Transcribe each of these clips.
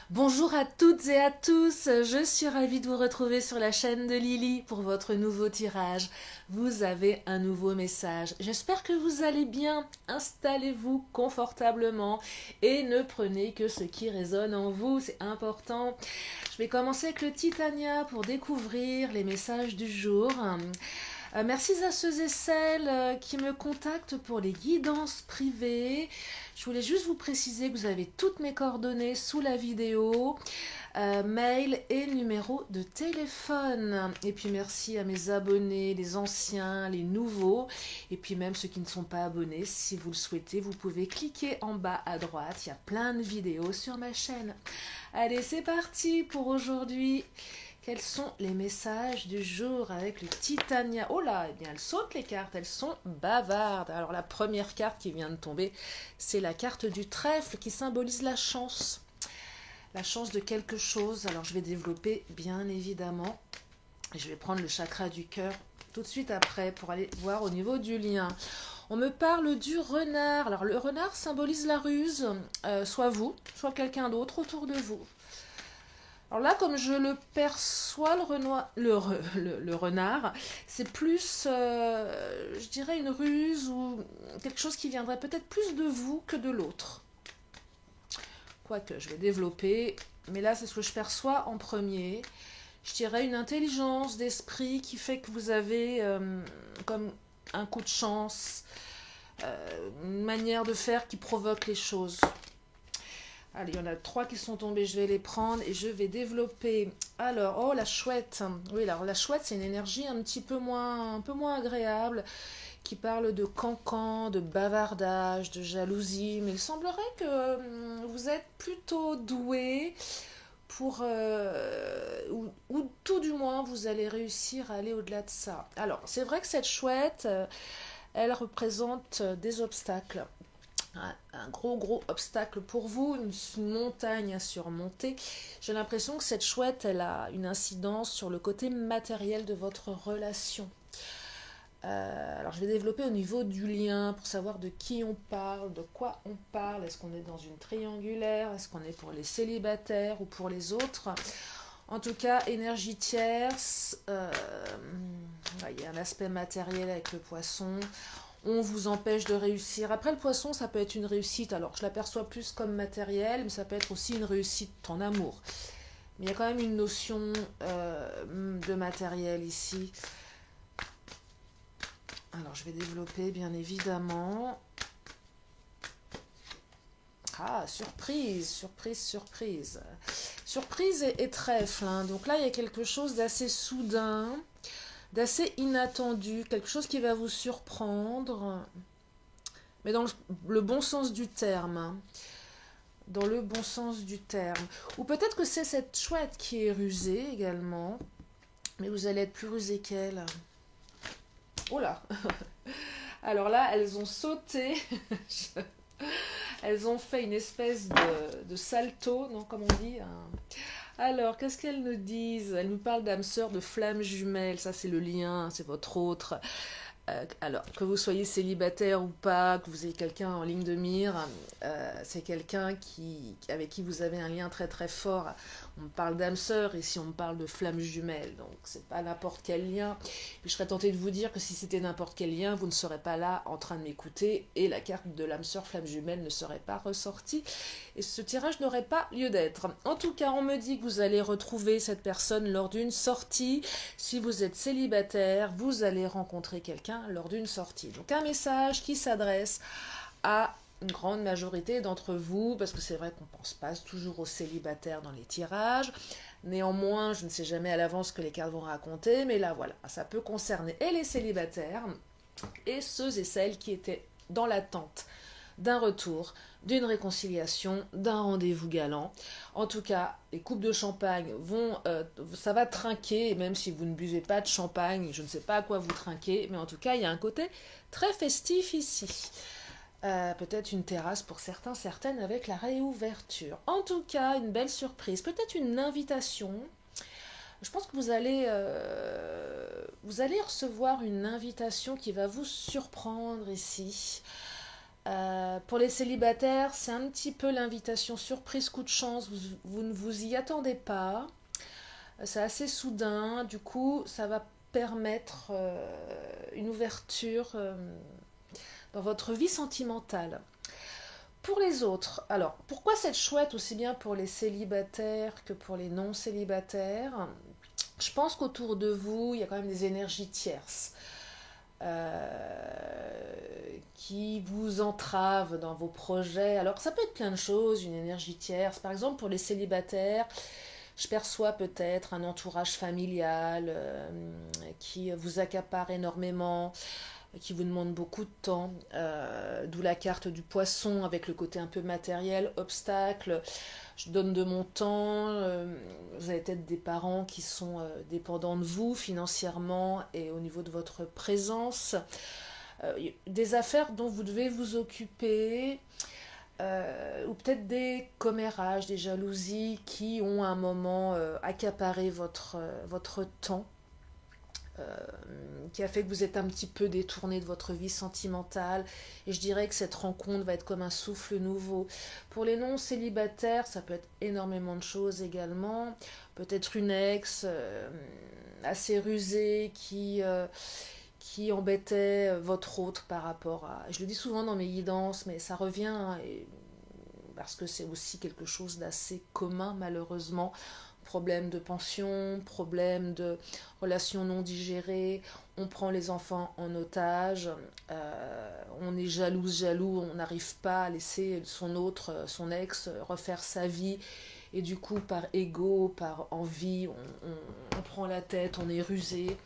Bonjour à toutes et à tous, je suis ravie de vous retrouver sur la chaîne de Lily pour votre nouveau tirage. Vous avez un nouveau message. J'espère que vous allez bien. Installez-vous confortablement et ne prenez que ce qui résonne en vous, c'est important. Je vais commencer avec le Titania pour découvrir les messages du jour. Merci à ceux et celles qui me contactent pour les guidances privées. Je voulais juste vous préciser que vous avez toutes mes coordonnées sous la vidéo, mail et numéro de téléphone. Et puis merci à mes abonnés, les anciens, les nouveaux, et puis même ceux qui ne sont pas abonnés. Si vous le souhaitez, vous pouvez cliquer en bas à droite. Il y a plein de vidéos sur ma chaîne. Allez, c'est parti pour aujourd'hui. Quels sont les messages du jour avec le Titania? Oh là, eh bien, elles sautent les cartes, elles sont bavardes. Alors la première carte qui vient de tomber, c'est la carte du trèfle qui symbolise la chance. La chance de quelque chose. Alors je vais développer bien évidemment. Je vais prendre le chakra du cœur tout de suite après pour aller voir au niveau du lien. On me parle du renard. Alors le renard symbolise la ruse, soit vous, soit quelqu'un d'autre autour de vous. Alors là, comme je le perçois, le renard, c'est plus, je dirais, une ruse ou quelque chose qui viendrait peut-être plus de vous que de l'autre. Quoique, je vais développer, mais là, c'est ce que je perçois en premier. Je dirais une intelligence d'esprit qui fait que vous avez comme un coup de chance, une manière de faire qui provoque les choses. Allez, il y en a 3 qui sont tombés, je vais les prendre et je vais développer. Alors, oh la chouette. Oui, alors la chouette, c'est une énergie un peu moins agréable, qui parle de cancan, de bavardage, de jalousie. Mais il semblerait que vous êtes plutôt doué pour, ou tout du moins, vous allez réussir à aller au-delà de ça. Alors, c'est vrai que cette chouette, elle représente des obstacles. Un gros obstacle pour vous, une montagne à surmonter. J'ai l'impression que cette chouette, elle a une incidence sur le côté matériel de votre relation. Alors je vais développer au niveau du lien pour savoir de qui on parle, de quoi on parle. Est-ce qu'on est dans une triangulaire? Est-ce qu'on est pour les célibataires ou pour les autres? En tout cas, énergie tierce, il y a un aspect matériel avec le poisson. On vous empêche de réussir. Après, le poisson, ça peut être une réussite. Alors, je l'aperçois plus comme matériel, mais ça peut être aussi une réussite en amour. Mais il y a quand même une notion de matériel ici. Alors, je vais développer, bien évidemment. Ah, surprise, surprise, surprise. Surprise et trèfle. Hein. Donc là, il y a quelque chose d'assez soudain, d'assez inattendu, quelque chose qui va vous surprendre, mais dans le bon sens du terme. Hein. Dans le bon sens du terme. Ou peut-être que c'est cette chouette qui est rusée également, mais vous allez être plus rusé qu'elle. Oh là. Alors là, elles ont sauté. Elles ont fait une espèce de salto, non, comme on dit. Alors, qu'est-ce qu'elles nous disent? Elles nous parlent d'âme sœur, de flamme jumelle. Ça, c'est le lien, c'est votre autre. Alors, que vous soyez célibataire ou pas, que vous ayez quelqu'un en ligne de mire, c'est quelqu'un avec qui vous avez un lien très très fort. On me parle d'âme sœur, ici on me parle de flamme jumelle, donc c'est pas n'importe quel lien. Puis je serais tentée de vous dire que si c'était n'importe quel lien, vous ne serez pas là en train de m'écouter et la carte de l'âme sœur flamme jumelle ne serait pas ressortie et ce tirage n'aurait pas lieu d'être. En tout cas, on me dit que vous allez retrouver cette personne lors d'une sortie. Si vous êtes célibataire, vous allez rencontrer quelqu'un lors d'une sortie. Donc un message qui s'adresse à une grande majorité d'entre vous, parce que c'est vrai qu'on ne pense pas toujours aux célibataires dans les tirages. Néanmoins, je ne sais jamais à l'avance ce que les cartes vont raconter, mais là voilà, ça peut concerner et les célibataires et ceux et celles qui étaient dans l'attente d'un retour, d'une réconciliation, d'un rendez-vous galant. En tout cas, les coupes de champagne ça va trinquer, et même si vous ne buvez pas de champagne, je ne sais pas à quoi vous trinquez, mais en tout cas, il y a un côté très festif ici. Peut-être une terrasse pour certains, certaines avec la réouverture. En tout cas, une belle surprise, peut-être une invitation. Je pense que vous allez recevoir une invitation qui va vous surprendre ici. Pour les célibataires, c'est un petit peu l'invitation surprise, coup de chance, vous ne vous y attendez pas. C'est assez soudain, du coup, ça va permettre une ouverture dans votre vie sentimentale. Pour les autres, alors pourquoi c'est chouette aussi bien pour les célibataires que pour les non-célibataires? Je pense qu'autour de vous, il y a quand même des énergies tierces qui vous entravent dans vos projets. Alors ça peut être plein de choses, une énergie tierce. Par exemple, pour les célibataires, je perçois peut-être un entourage familial qui vous accapare énormément, qui vous demande beaucoup de temps, d'où la carte du poisson avec le côté un peu matériel, obstacle. Je donne de mon temps, vous avez peut-être des parents qui sont dépendants de vous financièrement et au niveau de votre présence, des affaires dont vous devez vous occuper, ou peut-être des commérages, des jalousies qui ont à un moment accaparé votre temps, qui a fait que vous êtes un petit peu détourné de votre vie sentimentale. Et je dirais que cette rencontre va être comme un souffle nouveau. Pour les non-célibataires, ça peut être énormément de choses également. Peut-être une ex assez rusée qui embêtait votre autre par rapport à... Je le dis souvent dans mes guidances, mais ça revient, hein, parce que c'est aussi quelque chose d'assez commun malheureusement. Problème de pension, problème de relations non digérées, on prend les enfants en otage, on est jaloux, on n'arrive pas à laisser son ex, refaire sa vie, et du coup par ego, par envie, on prend la tête, on est rusé.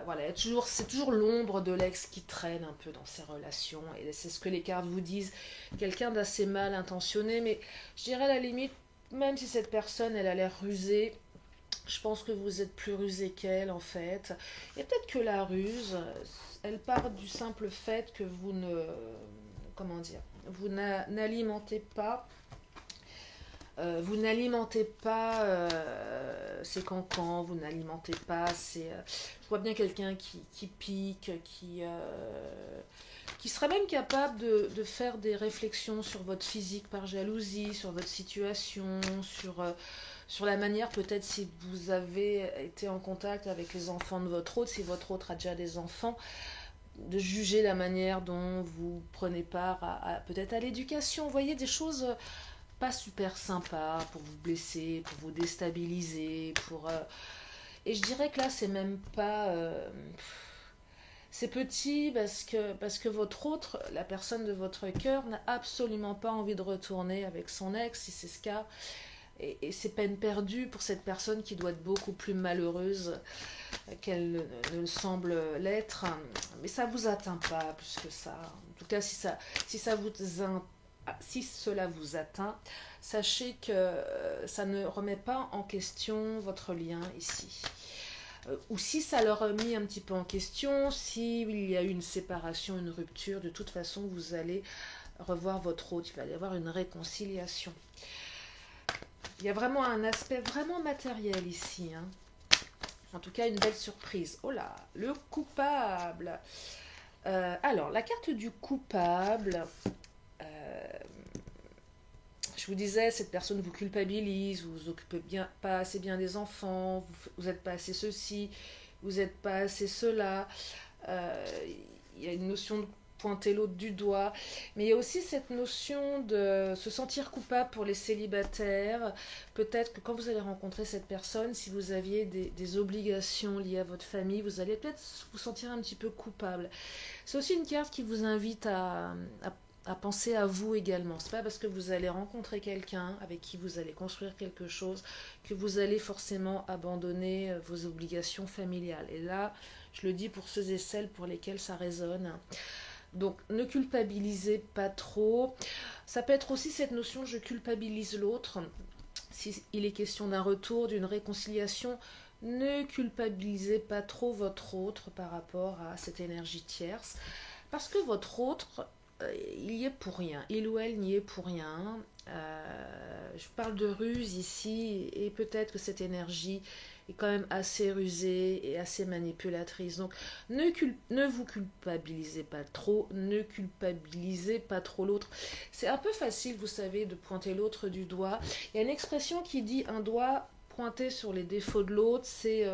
Voilà, c'est toujours l'ombre de l'ex qui traîne un peu dans ces relations, et c'est ce que les cartes vous disent, quelqu'un d'assez mal intentionné, mais je dirais à la limite, même si cette personne, elle a l'air rusée, je pense que vous êtes plus rusé qu'elle, en fait. Et peut-être que la ruse, elle part du simple fait que vous ne... Comment dire? Vous n'alimentez pas... ces cancans, vous n'alimentez pas ces... je vois bien quelqu'un qui pique, qui serait même capable de faire des réflexions sur votre physique par jalousie, sur votre situation, sur la manière peut-être si vous avez été en contact avec les enfants de votre autre, si votre autre a déjà des enfants, de juger la manière dont vous prenez part peut-être à l'éducation. Vous voyez, des choses pas super sympas pour vous blesser, pour vous déstabiliser, et je dirais que là, c'est même pas... c'est petit parce que votre autre, la personne de votre cœur, n'a absolument pas envie de retourner avec son ex, si c'est ce cas. Et c'est peine perdue pour cette personne qui doit être beaucoup plus malheureuse qu'elle ne le semble l'être. Mais ça ne vous atteint pas plus que ça. En tout cas, si cela vous atteint, sachez que ça ne remet pas en question votre lien ici. Ou si ça leur a mis un petit peu en question, s'il y a eu une séparation, une rupture, de toute façon, vous allez revoir votre autre, il va y avoir une réconciliation. Il y a vraiment un aspect vraiment matériel ici, hein. En tout cas, une belle surprise. Oh là, le coupable. Alors, la carte du coupable... je vous disais, cette personne vous culpabilise, vous vous occupez pas assez bien des enfants, vous n'êtes pas assez ceci, vous n'êtes pas assez cela. Il y a une notion de pointer l'autre du doigt, mais il y a aussi cette notion de se sentir coupable pour les célibataires. Peut-être que quand vous allez rencontrer cette personne, si vous aviez des obligations liées à votre famille, vous allez peut-être vous sentir un petit peu coupable. C'est aussi une carte qui vous invite à penser à vous également. C'est pas parce que vous allez rencontrer quelqu'un avec qui vous allez construire quelque chose que vous allez forcément abandonner vos obligations familiales. Et là, je le dis pour ceux et celles pour lesquels ça résonne. Donc, ne culpabilisez pas trop. Ça peut être aussi cette notion je culpabilise l'autre. S'il est question d'un retour, d'une réconciliation, ne culpabilisez pas trop votre autre par rapport à cette énergie tierce. Parce que votre autre, il y est pour rien. Il ou elle n'y est pour rien. Je parle de ruse ici, et peut-être que cette énergie est quand même assez rusée et assez manipulatrice. Donc ne vous culpabilisez pas trop, ne culpabilisez pas trop l'autre. C'est un peu facile, vous savez, de pointer l'autre du doigt. Il y a une expression qui dit un doigt pointé sur les défauts de l'autre, c'est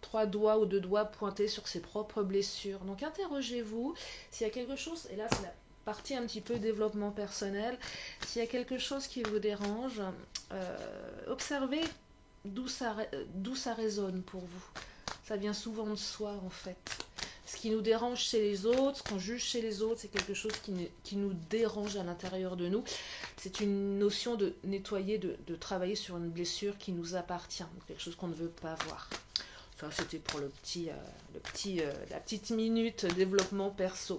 trois doigts ou deux doigts pointés sur ses propres blessures. Donc interrogez-vous s'il y a quelque chose, et là c'est la partie un petit peu développement personnel, s'il y a quelque chose qui vous dérange, observez d'où ça résonne pour vous. Ça vient souvent de soi en fait. Ce qui nous dérange chez les autres, ce qu'on juge chez les autres, c'est quelque chose qui nous dérange à l'intérieur de nous. C'est une notion de nettoyer, de travailler sur une blessure qui nous appartient, quelque chose qu'on ne veut pas voir. Ça, c'était pour la petite minute développement perso.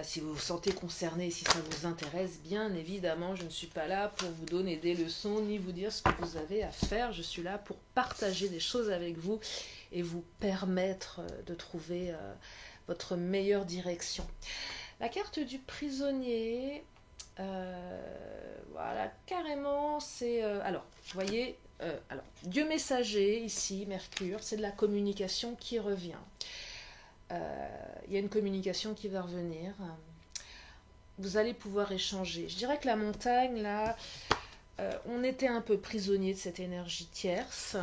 Si vous vous sentez concerné, si ça vous intéresse, bien évidemment, je ne suis pas là pour vous donner des leçons ni vous dire ce que vous avez à faire. Je suis là pour partager des choses avec vous et vous permettre de trouver votre meilleure direction. La carte du prisonnier, voilà, carrément, c'est... alors, vous voyez, Dieu messager, ici, Mercure, c'est de la communication qui revient. Il y a une communication qui va revenir. Vous allez pouvoir échanger. Je dirais que la montagne, là, on était un peu prisonnier de cette énergie tierce,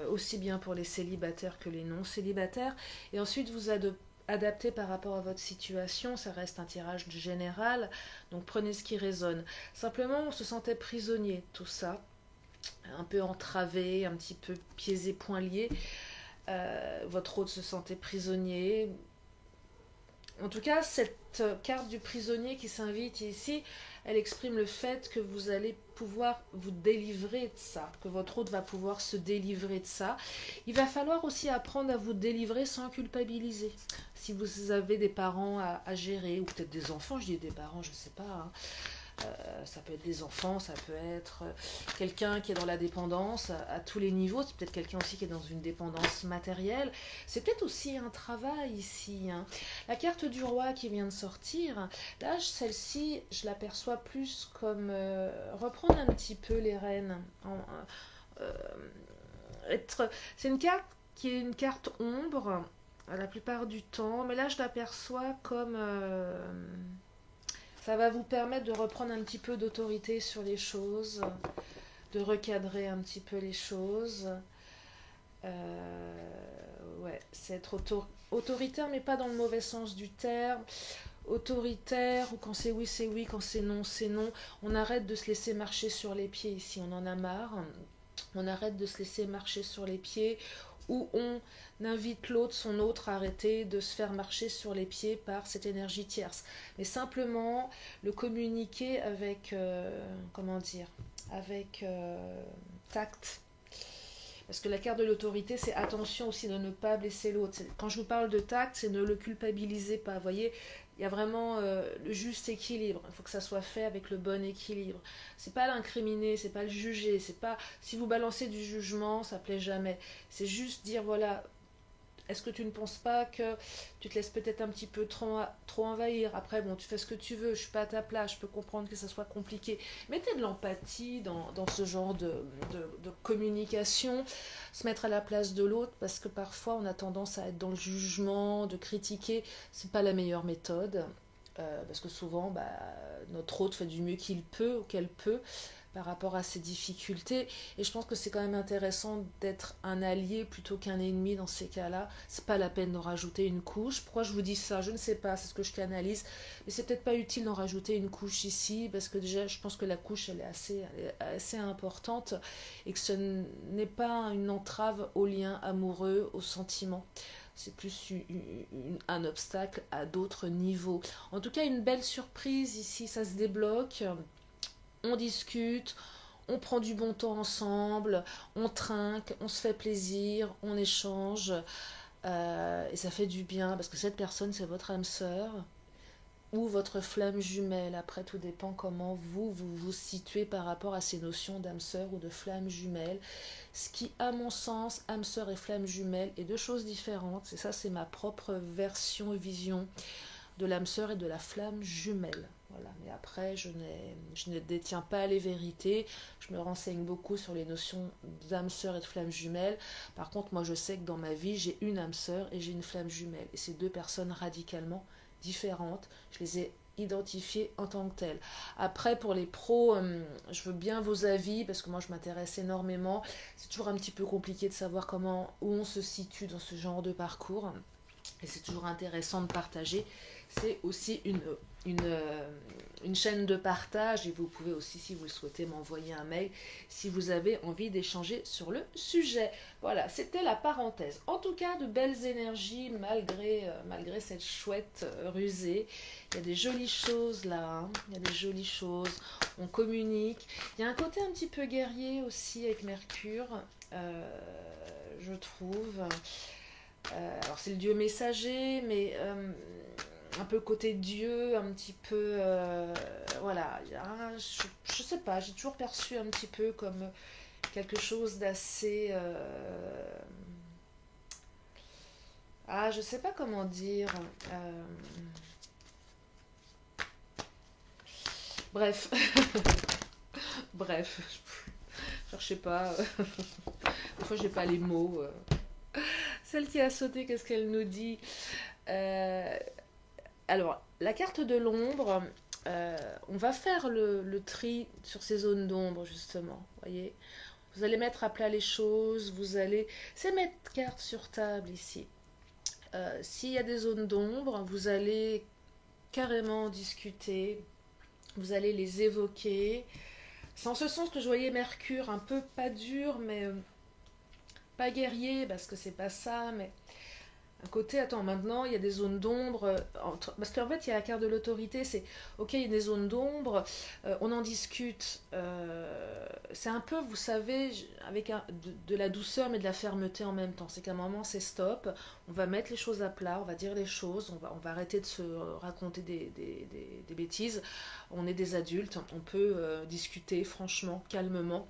aussi bien pour les célibataires que les non-célibataires. Et ensuite, vous adaptez par rapport à votre situation. Ça reste un tirage général, donc prenez ce qui résonne. Simplement, on se sentait prisonnier de tout ça, un peu entravé, un petit peu pieds et poings liés. Votre hôte se sentait prisonnier. En tout cas, cette carte du prisonnier qui s'invite ici, elle exprime le fait que vous allez pouvoir vous délivrer de ça, que votre hôte va pouvoir se délivrer de ça. Il va falloir aussi apprendre à vous délivrer sans culpabiliser. Si vous avez des parents à gérer, ou peut-être des enfants, je dis des parents, je ne sais pas, hein. Ça peut être des enfants, ça peut être quelqu'un qui est dans la dépendance à tous les niveaux, c'est peut-être quelqu'un aussi qui est dans une dépendance matérielle, c'est peut-être aussi un travail ici, hein. La carte du roi qui vient de sortir, là celle-ci je l'aperçois plus comme reprendre un petit peu les rênes, c'est une carte qui est une carte ombre la plupart du temps, mais là je l'aperçois comme... ça va vous permettre de reprendre un petit peu d'autorité sur les choses, de recadrer un petit peu les choses. Ouais, c'est être autoritaire, mais pas dans le mauvais sens du terme. Autoritaire, ou quand c'est oui, quand c'est non, c'est non. On arrête de se laisser marcher sur les pieds ici, on en a marre. On arrête de se laisser marcher sur les pieds, ou on invite l'autre, son autre, à arrêter de se faire marcher sur les pieds par cette énergie tierce. Mais simplement le communiquer avec, comment dire, avec tact. Parce que la carte de l'autorité, c'est attention aussi de ne pas blesser l'autre. Quand je vous parle de tact, c'est ne le culpabilisez pas. Vous voyez, il y a vraiment le juste équilibre. Il faut que ça soit fait avec le bon équilibre. C'est pas l'incriminer, c'est pas le juger, c'est pas... Si vous balancez du jugement, ça plaît jamais. C'est juste dire, voilà... Est-ce que tu ne penses pas que tu te laisses peut-être un petit peu trop envahir? Après, bon, tu fais ce que tu veux, je suis pas à ta place, je peux comprendre que ça soit compliqué. Mettez de l'empathie dans ce genre de communication, se mettre à la place de l'autre, parce que parfois on a tendance à être dans le jugement, de critiquer, c'est pas la meilleure méthode. Parce que souvent, notre hôte fait du mieux qu'il peut ou qu'elle peut par rapport à ses difficultés, et je pense que c'est quand même intéressant d'être un allié plutôt qu'un ennemi dans ces cas-là. C'est pas la peine d'en rajouter une couche. Pourquoi je vous dis ça? Je ne sais pas, c'est ce que je canalise, mais c'est peut-être pas utile d'en rajouter une couche ici, parce que déjà je pense que la couche elle est assez importante, et que ce n'est pas une entrave au lien amoureux, au sentiment. C'est plus un obstacle à d'autres niveaux. En tout cas, une belle surprise ici, ça se débloque. On discute, on prend du bon temps ensemble, on trinque, on se fait plaisir, on échange, et ça fait du bien, parce que cette personne, c'est votre âme sœur ou votre flamme jumelle. Après, tout dépend comment vous situez par rapport à ces notions d'âme sœur ou de flamme jumelle. Ce qui, à mon sens, âme sœur et flamme jumelle, est deux choses différentes. Et ça, c'est ma propre version, vision de l'âme sœur et de la flamme jumelle. Voilà. Mais après, je ne détiens pas les vérités. Je me renseigne beaucoup sur les notions d'âme sœur et de flamme jumelle. Par contre, moi, je sais que dans ma vie, j'ai une âme sœur et j'ai une flamme jumelle. Et c'est deux personnes radicalement différentes. Je les ai identifiées en tant que telles. Après, pour les pros, je veux bien vos avis parce que moi, je m'intéresse énormément. C'est toujours un petit peu compliqué de savoir où on se situe dans ce genre de parcours. Et c'est toujours intéressant de partager. C'est aussi une, euh, une chaîne de partage et vous pouvez aussi, si vous le souhaitez, m'envoyer un mail si vous avez envie d'échanger sur le sujet. Voilà, c'était la parenthèse. En tout cas, de belles énergies malgré cette chouette rusée. Il y a des jolies choses là, hein. Il y a des jolies choses. On communique. Il y a un côté un petit peu guerrier aussi avec Mercure, je trouve. Alors c'est le dieu messager, mais un peu côté dieu, un petit peu... voilà, je sais pas, j'ai toujours perçu un petit peu comme quelque chose d'assez... je sais pas comment dire. euh, Bref, bref, je sais pas. Des fois j'ai pas les mots. Celle qui a sauté, qu'est-ce qu'elle nous dit? Euh, Alors, la carte de l'ombre, on va faire le tri sur ces zones d'ombre, justement. Voyez, vous allez mettre à plat les choses, vous allez... C'est mettre carte sur table ici. S'il y a des zones d'ombre, vous allez carrément discuter, vous allez les évoquer. C'est en ce sens que je voyais Mercure un peu pas dur, mais pas guerrier, parce que c'est pas ça, mais un côté, attends, maintenant, il y a des zones d'ombre, parce qu'en fait, il y a la carte de l'autorité, c'est, ok, il y a des zones d'ombre, on en discute, c'est un peu, vous savez, avec de la douceur, mais de la fermeté en même temps, c'est qu'à un moment, c'est stop, on va mettre les choses à plat, on va dire les choses, on va arrêter de se raconter des bêtises, on est des adultes, on peut discuter franchement, calmement,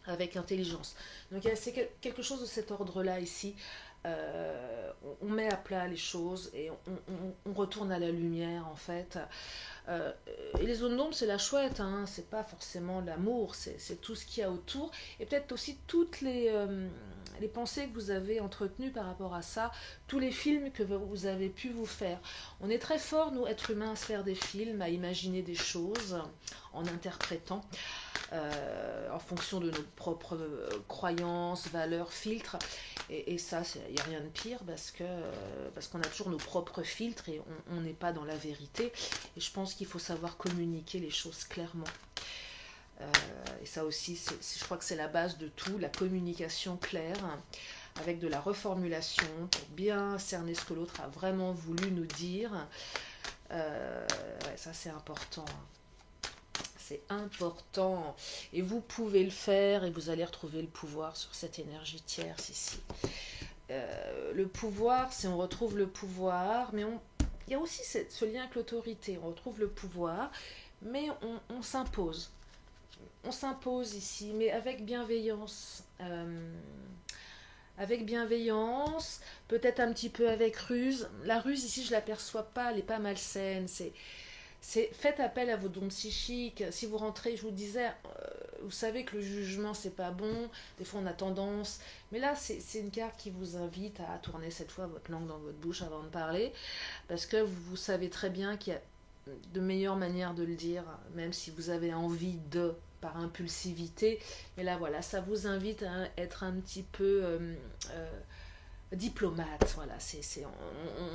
avec intelligence. Donc, c'est quelque chose de cet ordre-là ici. On met à plat les choses et on retourne à la lumière en fait. Euh, et les zones d'ombre, c'est la chouette, hein, c'est pas forcément l'amour, c'est tout ce qu'il y a autour et peut-être aussi toutes les pensées que vous avez entretenues par rapport à ça, tous les films que vous avez pu vous faire. On est très fort, nous, êtres humains, à se faire des films, à imaginer des choses en interprétant. En fonction de nos propres croyances, valeurs, filtres. Et ça, il n'y a rien de pire parce qu'on a toujours nos propres filtres et on n'est pas dans la vérité. Et je pense qu'il faut savoir communiquer les choses clairement. Et ça aussi, je crois que c'est la base de tout, la communication claire, avec de la reformulation pour bien cerner ce que l'autre a vraiment voulu nous dire. Ouais, ça, c'est important. C'est important. Et vous pouvez le faire et vous allez retrouver le pouvoir sur cette énergie tierce ici. Le pouvoir, si on retrouve le pouvoir, mais il y a aussi ce lien avec l'autorité. On retrouve le pouvoir, mais on s'impose. On s'impose ici, mais avec bienveillance. Avec bienveillance, peut-être un petit peu avec ruse. La ruse ici, je ne l'aperçois pas, elle n'est pas malsaine. Faites appel à vos dons psychiques. Si vous rentrez, je vous disais, vous savez que le jugement, c'est pas bon. Des fois, on a tendance. Mais là, c'est une carte qui vous invite à tourner cette fois votre langue dans votre bouche avant de parler. Parce que vous savez très bien qu'il y a de meilleures manières de le dire, même si vous avez envie par impulsivité. Et là, voilà, ça vous invite à être un petit peu diplomate. Voilà,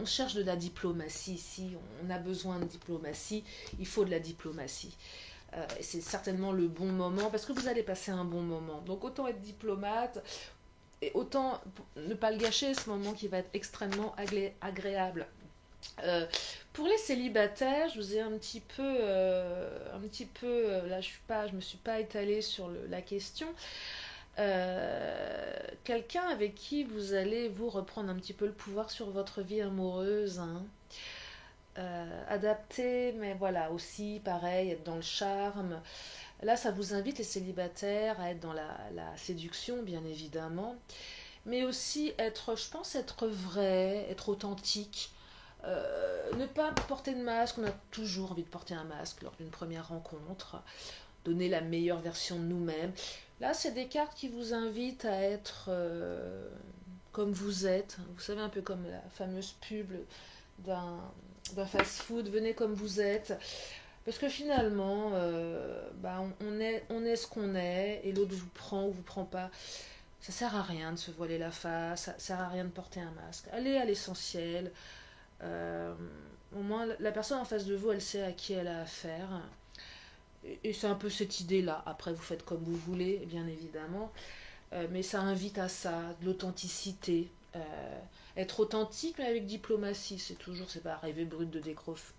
on cherche de la diplomatie ici, on a besoin de diplomatie, il faut de la diplomatie. C'est certainement le bon moment, parce que vous allez passer un bon moment. Donc autant être diplomate, et autant ne pas le gâcher, ce moment qui va être extrêmement agréable. Pour les célibataires, je vous ai un petit peu, là je me suis pas étalée sur la question. Quelqu'un avec qui vous allez vous reprendre un petit peu le pouvoir sur votre vie amoureuse, hein. Adapté, mais voilà, aussi pareil, être dans le charme. Là, ça vous invite les célibataires à être dans la séduction, bien évidemment, mais aussi être, je pense, être vrai, être authentique. Ne pas porter de masque, on a toujours envie de porter un masque lors d'une première rencontre, donner la meilleure version de nous-mêmes. Là, c'est des cartes qui vous invitent à être comme vous êtes. Vous savez, un peu comme la fameuse pub d'un fast-food, venez comme vous êtes. Parce que finalement, on est ce qu'on est, et l'autre vous prend ou vous prend pas. Ça sert à rien de se voiler la face, ça sert à rien de porter un masque. Allez à l'essentiel. Euh, Au moins, la personne en face de vous, elle sait à qui elle a affaire. Et c'est un peu cette idée-là. Après, vous faites comme vous voulez, bien évidemment. Mais ça invite à ça, de l'authenticité. Être authentique, mais avec diplomatie. C'est pas arriver brut de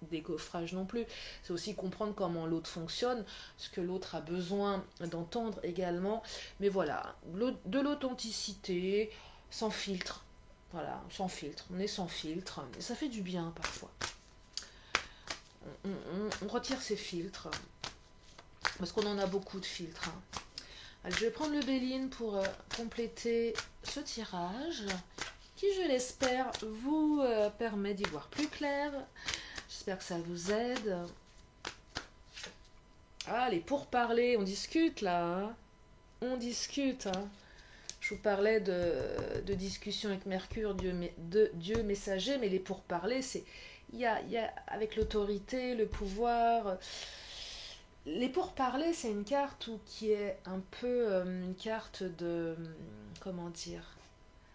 décoffrage non plus. C'est aussi comprendre comment l'autre fonctionne, ce que l'autre a besoin d'entendre également. Mais voilà, de l'authenticité, sans filtre. Voilà, sans filtre. On est sans filtre. Et ça fait du bien parfois. On retire ces filtres. Parce qu'on en a beaucoup de filtres. Allez, je vais prendre le Béline pour compléter ce tirage, qui, je l'espère, vous permet d'y voir plus clair. J'espère que ça vous aide. Allez, pour parler, on discute là. Hein, on discute. Hein. Je vous parlais de discussion avec Mercure, Dieu messager, mais les pourparlers, c'est il y a avec l'autorité, le pouvoir. Les pourparlers, c'est une carte qui est un peu une carte de comment dire,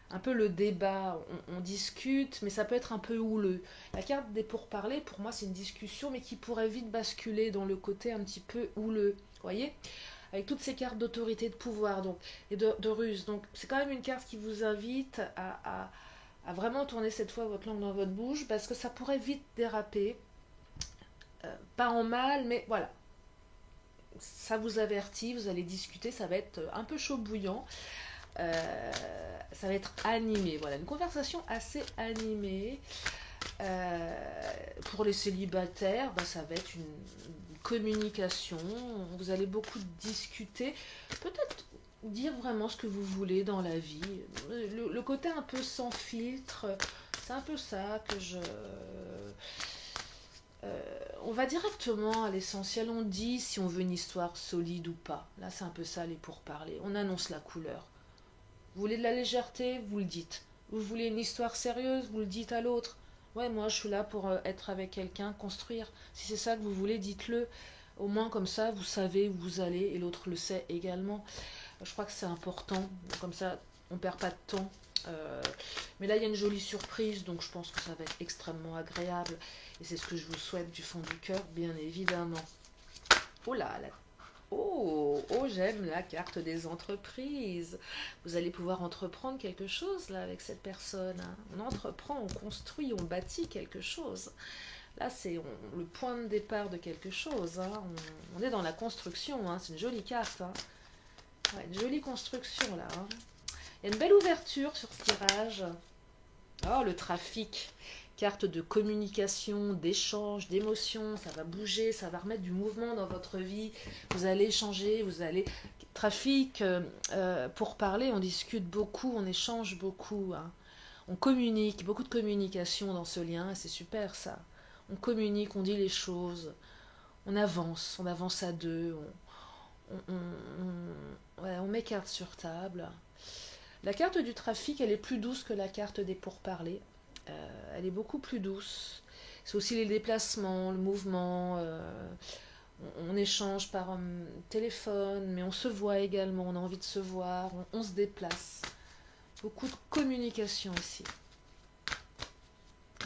un peu le débat. On discute, mais ça peut être un peu houleux. La carte des pourparlers, pour moi, c'est une discussion, mais qui pourrait vite basculer dans le côté un petit peu houleux. Vous voyez, avec toutes ces cartes d'autorité, de pouvoir donc, et de ruse. Donc c'est quand même une carte qui vous invite à vraiment tourner cette fois votre langue dans votre bouche, parce que ça pourrait vite déraper. Pas en mal, mais voilà. Ça vous avertit, vous allez discuter, ça va être un peu chaud bouillant. Ça va être animé. Voilà, une conversation assez animée. Pour les célibataires, ça va être une communication. Vous allez beaucoup discuter. Peut-être dire vraiment ce que vous voulez dans la vie. Le côté un peu sans filtre, c'est un peu ça que on va directement à l'essentiel, on dit si on veut une histoire solide ou pas. Là, c'est un peu ça les pourparlers. On annonce la couleur. Vous voulez de la légèreté, vous le dites. Vous voulez une histoire sérieuse, vous le dites à l'autre. Ouais, moi je suis là pour être avec quelqu'un, construire. Si c'est ça que vous voulez, dites-le. Au moins comme ça, vous savez où vous allez et l'autre le sait également. Je crois que c'est important. Comme ça, on perd pas de temps. Mais là, il y a une jolie surprise, donc je pense que ça va être extrêmement agréable. Et c'est ce que je vous souhaite du fond du cœur, bien évidemment. Oh là là. Oh, j'aime la carte des entreprises. Vous allez pouvoir entreprendre quelque chose là avec cette personne. Hein. On entreprend, on construit, on bâtit quelque chose. Là, c'est le point de départ de quelque chose. Hein. On est dans la construction. Hein. C'est une jolie carte. Hein. Ouais, une jolie construction là. Hein. Il y a une belle ouverture sur ce tirage. Oh, le trafic. Carte de communication, d'échange, d'émotion. Ça va bouger, ça va remettre du mouvement dans votre vie. Vous allez échanger, vous allez... Trafic, pour parler, on discute beaucoup, on échange beaucoup. Hein. On communique, beaucoup de communication dans ce lien, c'est super ça. On communique, on dit les choses. On avance à deux. Ouais, on met carte sur table. La carte du trafic, elle est plus douce que la carte des pourparlers. Elle est beaucoup plus douce. C'est aussi les déplacements, le mouvement. On échange par téléphone, mais on se voit également. On a envie de se voir. On se déplace. Beaucoup de communication ici.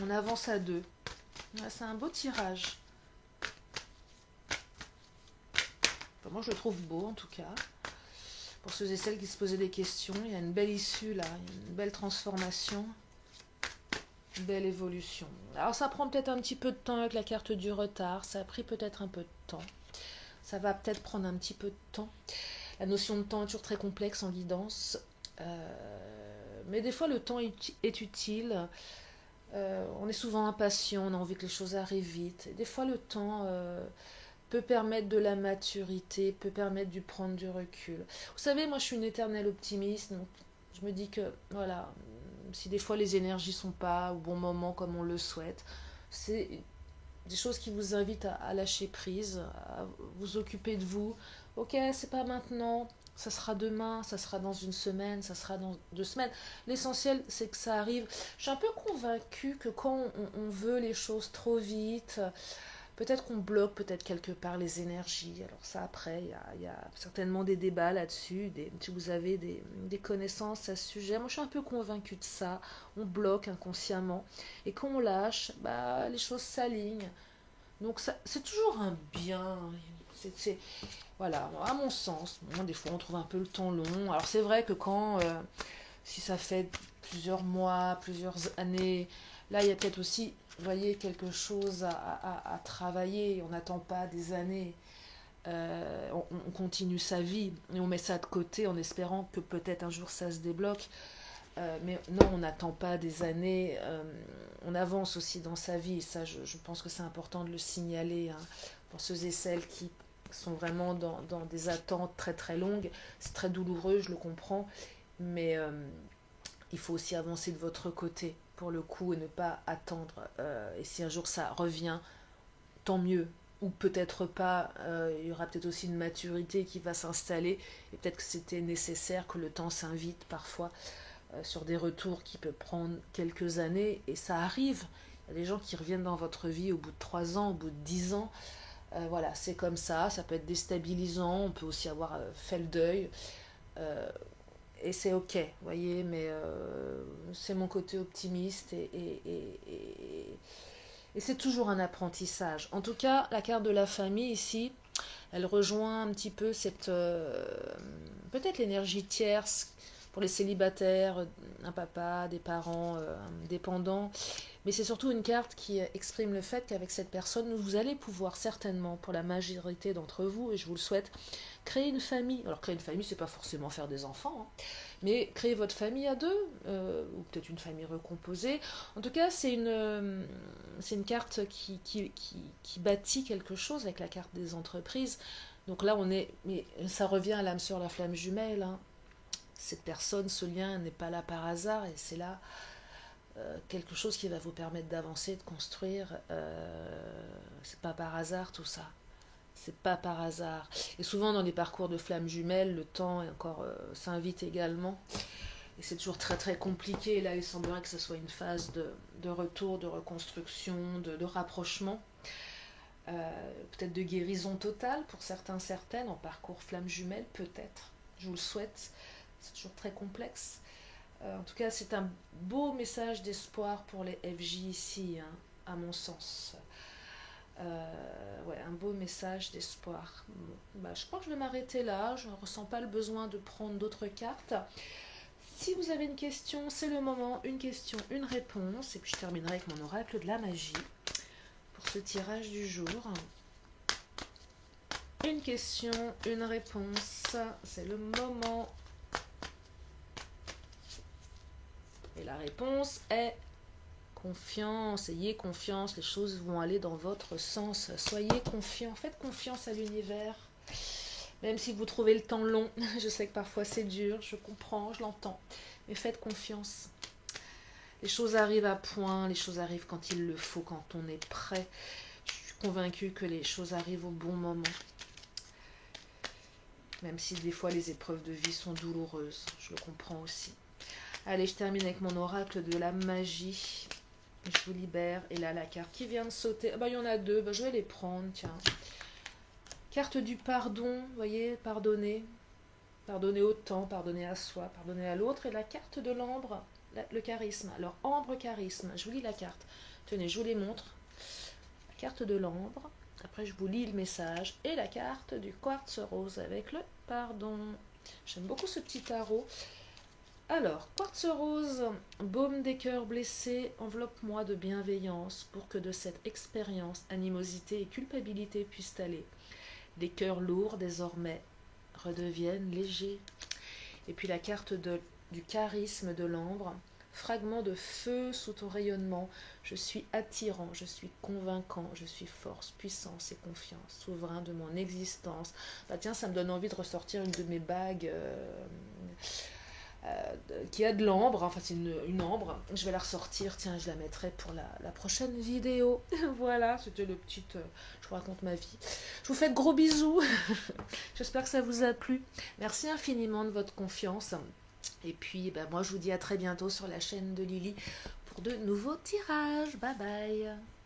On avance à deux. Ouais, c'est un beau tirage. Enfin, moi, je le trouve beau, en tout cas. Pour ceux et celles qui se posaient des questions, il y a une belle issue là, une belle transformation. Belle évolution. Alors ça prend peut-être un petit peu de temps avec la carte du retard, ça a pris peut-être un peu de temps. Ça va peut-être prendre un petit peu de temps. La notion de temps est toujours très complexe en guidance. Mais des fois le temps est utile. On est souvent impatient, on a envie que les choses arrivent vite. Et des fois le temps peut permettre de la maturité, peut permettre de prendre du recul. Vous savez, moi je suis une éternelle optimiste, donc je me dis que voilà, si des fois les énergies sont pas au bon moment comme on le souhaite, c'est des choses qui vous invitent à lâcher prise, à vous occuper de vous. Ok, c'est pas maintenant, ça sera demain, ça sera dans une semaine, ça sera dans 2 semaines. L'essentiel, c'est que ça arrive. Je suis un peu convaincue que quand on veut les choses trop vite, peut-être qu'on bloque peut-être quelque part les énergies. Alors ça, après, il y a certainement des débats là-dessus. Si vous avez des connaissances à ce sujet, moi je suis un peu convaincue de ça. On bloque inconsciemment. Et quand on lâche, bah, les choses s'alignent. Donc ça, c'est toujours un bien. Voilà, à mon sens. Bon, des fois, on trouve un peu le temps long. Alors c'est vrai que si ça fait plusieurs mois, plusieurs années, là, il y a peut-être aussi, vous voyez, quelque chose à travailler. On n'attend pas des années. On continue sa vie et on met ça de côté en espérant que peut-être un jour ça se débloque. Mais non, on n'attend pas des années. On avance aussi dans sa vie. Et ça, je pense que c'est important de le signaler, hein, pour ceux et celles qui sont vraiment dans des attentes très très longues. C'est très douloureux, je le comprends. Mais il faut aussi avancer de votre côté pour le coup et ne pas attendre. Et si un jour ça revient, tant mieux. Ou peut-être pas, il y aura peut-être aussi une maturité qui va s'installer. Et peut-être que c'était nécessaire que le temps s'invite parfois sur des retours qui peuvent prendre quelques années. Et ça arrive. Il y a des gens qui reviennent dans votre vie au bout de 3 ans, au bout de 10 ans. Voilà, c'est comme ça peut être déstabilisant. On peut aussi avoir fait le deuil. Euh, et c'est ok, vous voyez, mais c'est mon côté optimiste et c'est toujours un apprentissage. En tout cas, la carte de la famille ici, elle rejoint un petit peu cette peut-être l'énergie tierce pour les célibataires, un papa, des parents dépendants. Mais c'est surtout une carte qui exprime le fait qu'avec cette personne, vous allez pouvoir certainement, pour la majorité d'entre vous, et je vous le souhaite, créer une famille. Alors créer une famille, c'est pas forcément faire des enfants, hein, mais créer votre famille à deux, ou peut-être une famille recomposée. En tout cas, c'est une carte qui bâtit quelque chose avec la carte des entreprises. Donc là, mais ça revient à l'âme sœur, la flamme jumelle, hein. Cette personne, ce lien n'est pas là par hasard et c'est là quelque chose qui va vous permettre d'avancer, de construire. C'est pas par hasard tout ça. C'est pas par hasard. Et souvent dans les parcours de flammes jumelles, le temps encore s'invite également. Et c'est toujours très très compliqué. Et là, il semblerait que ce soit une phase de retour, de reconstruction, de rapprochement. Peut-être de guérison totale pour certains, certaines, en parcours flammes jumelles, peut-être. Je vous le souhaite. C'est toujours très complexe. En tout cas, c'est un beau message d'espoir pour les FJ ici, hein, à mon sens. Ouais, un beau message d'espoir. Bon, bah, je crois que je vais m'arrêter là. Je ne ressens pas le besoin de prendre d'autres cartes. Si vous avez une question, c'est le moment. Une question, une réponse. Et puis je terminerai avec mon oracle de la magie pour ce tirage du jour. Une question, une réponse. C'est le moment. Et la réponse est confiance. Ayez confiance, les choses vont aller dans votre sens. Soyez confiants, faites confiance à l'univers. Même si vous trouvez le temps long, je sais que parfois c'est dur, je comprends, je l'entends. Mais faites confiance. Les choses arrivent à point, les choses arrivent quand il le faut, quand on est prêt. Je suis convaincue que les choses arrivent au bon moment. Même si des fois les épreuves de vie sont douloureuses, je le comprends aussi. Allez, je termine avec mon oracle de la magie. Je vous libère. Et là, la carte qui vient de sauter. Ah bah, il y en a deux. Bah, je vais les prendre, tiens. Carte du pardon. Vous voyez, pardonner. Pardonner au temps, pardonner à soi, pardonner à l'autre. Et la carte de l'ambre, le charisme. Alors, ambre, charisme. Je vous lis la carte. Tenez, je vous les montre. La carte de l'ambre. Après, je vous lis le message. Et la carte du quartz rose avec le pardon. J'aime beaucoup ce petit tarot. Alors, quartz rose, baume des cœurs blessés, enveloppe-moi de bienveillance pour que de cette expérience, animosité et culpabilité puissent aller. Des cœurs lourds désormais redeviennent légers. Et puis la carte du charisme de l'ambre, fragment de feu sous ton rayonnement, je suis attirant, je suis convaincant, je suis force, puissance et confiance, souverain de mon existence. Bah tiens, ça me donne envie de ressortir une de mes bagues. qui a de l'ambre, enfin c'est une ambre. Je vais la ressortir, tiens, je la mettrai pour la prochaine vidéo. Voilà, c'était le petit... je vous raconte ma vie. Je vous fais de gros bisous. J'espère que ça vous a plu. Merci infiniment de votre confiance. Et puis, moi, je vous dis à très bientôt sur la chaîne de Lily pour de nouveaux tirages. Bye bye.